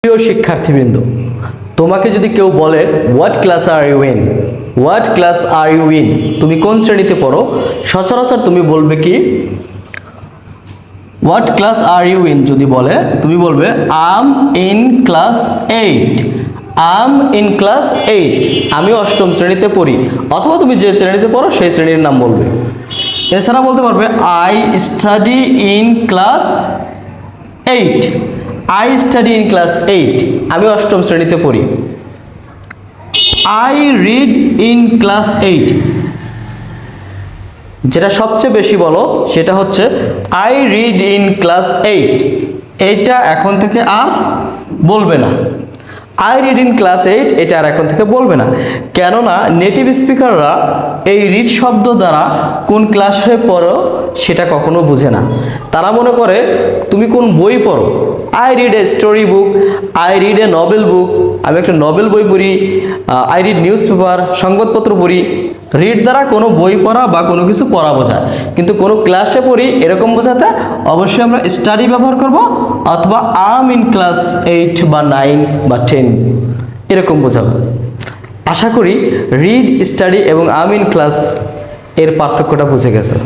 প্রিয় শিক্ষার্থীবৃন্দ, তোমাকে যদি কেউ বলে what class are you in, what class are you in, তুমি কোন শ্রেণীতে পড়ো, সচরাচর তুমি বলবে কি what class are you in. যদি বলে তুমি বলবে I'm in class 8, I'm in class 8, আমি অষ্টম শ্রেণীতে পড়ি। অথবা তুমি যে শ্রেণীতে পড়ো সেই শ্রেণীর নাম বলবে। এছাড়া বলতে পারবে I study in class 8, I study in class 8, আমি অষ্টম শ্রেণীতে পড়ি। আই রিড ইন ক্লাস 8, যেটা সবচেয়ে বেশি বলো সেটা হচ্ছে আই রিড ইন ক্লাস 8, এইটা এখন থেকে আর বলবে না। আই রিড ইন ক্লাস 8 এটা আর এখন থেকে বলবে না, কেননা নেটিভ স্পিকাররা এই রিড শব্দ দ্বারা কোন ক্লাসে পড়ো সেটা কখনো বুঝে না। তারা মনে করে তুমি কোন বই পড়ো। I read a story book, I read a novel book, আমি একটা নভেল বই পড়ি। আই রিড নিউজ পেপার, সংবাদপত্র পড়ি। রিড দ্বারা কোনো বই পড়া বা কোনো কিছু পড়া বোঝায়, কিন্তু কোনো ক্লাসে পড়ি এরকম বোঝাতে অবশ্যই আমরা স্টাডি ব্যবহার করব, অথবা আম ইন ক্লাস 8 বা 9 বা 10 এরকম বোঝাবো। আশা করি রিড, স্টাডি এবং আম ইন ক্লাস এর পার্থক্যটা বুঝে গেছে।